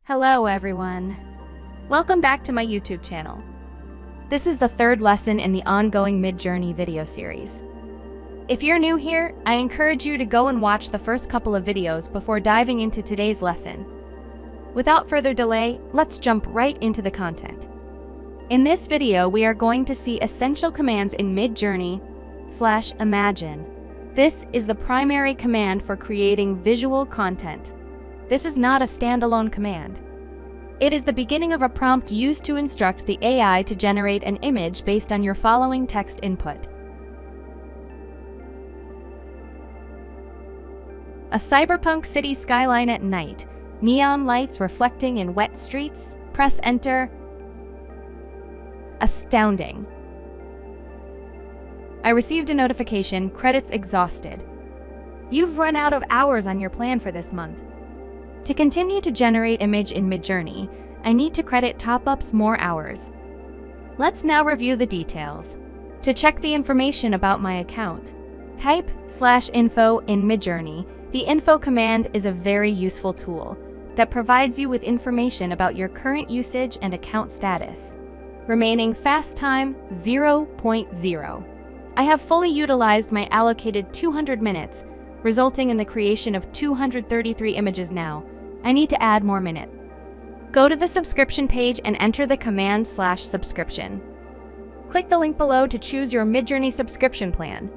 Hello everyone. Welcome back to my YouTube channel. This is the third lesson in the ongoing Mid-Journey video series. If you're new here, I encourage you to go and watch the first couple of videos before diving into today's lesson. Without further delay, let's jump right into the content. In this video, we are going to see essential commands in Mid-Journey/Imagine. This is the primary command for creating visual content. This is not a standalone command. It is the beginning of a prompt used to instruct the AI to generate an image based on your following text input. A cyberpunk city skyline at night, neon lights reflecting in wet streets. Press enter. Astounding. I received a notification, credits exhausted. You've run out of hours on your plan for this month. To continue to generate image in Mid-Journey, I need to credit top-ups more hours. Let's now review the details. To check the information about my account, type /info in Mid-Journey. The info command is a very useful tool that provides you with information about your current usage and account status. Remaining fast time 0.0. I have fully utilized my allocated 200 minutes, resulting in the creation of 233 images now. I need to add more minutes. Go to the subscription page and enter the command /subscription. Click the link below to choose your Mid-Journey subscription plan.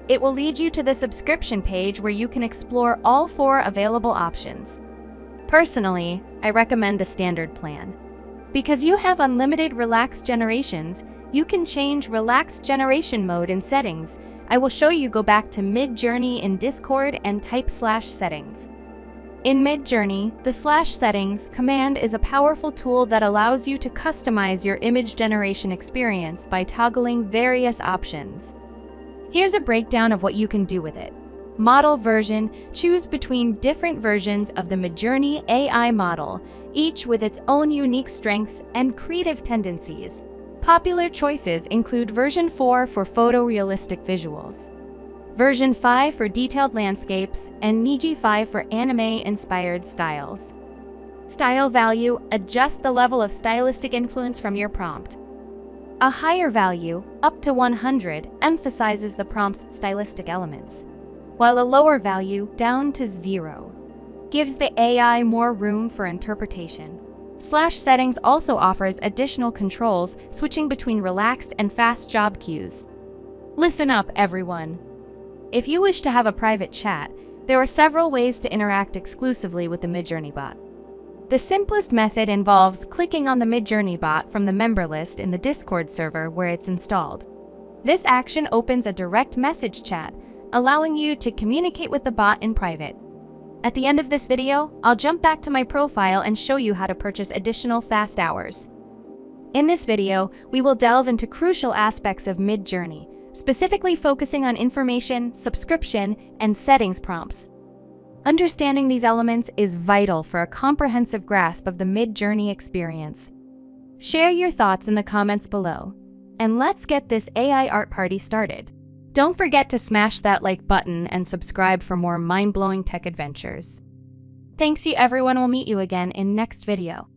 It will lead you to the subscription page where you can explore all 4 available options. Personally, I recommend the standard plan. Because you have unlimited relaxed generations, you can change relaxed generation mode in settings. I will show you. Go back to Mid-Journey in Discord and type /settings. In Mid-Journey, the /settings command is a powerful tool that allows you to customize your image generation experience by toggling various options. Here's a breakdown of what you can do with it. Model version. Choose between different versions of the Mid-Journey AI model, each with its own unique strengths and creative tendencies. Popular choices include version 4 for photorealistic visuals, version 5 for detailed landscapes, and Niji 5 for anime-inspired styles. Style value. Adjust the level of stylistic influence from your prompt. A higher value, up to 100, emphasizes the prompt's stylistic elements, while a lower value, down to 0, gives the AI more room for interpretation. /settings also offers additional controls, switching between relaxed and fast job queues. Listen up, everyone. If you wish to have a private chat, there are several ways to interact exclusively with the Mid-Journey bot. The simplest method involves clicking on the Mid-Journey bot from the member list in the Discord server where it's installed. This action opens a direct message chat, allowing you to communicate with the bot in private. At the end of this video, I'll jump back to my profile and show you how to purchase additional fast hours. In this video, we will delve into crucial aspects of Mid-Journey, specifically focusing on information, subscription, and settings prompts. Understanding these elements is vital for a comprehensive grasp of the Mid-Journey experience. Share your thoughts in the comments below, and let's get this AI art party started. Don't forget to smash that like button and subscribe for more mind-blowing tech adventures. Thanks you everyone. We'll meet you again in next video.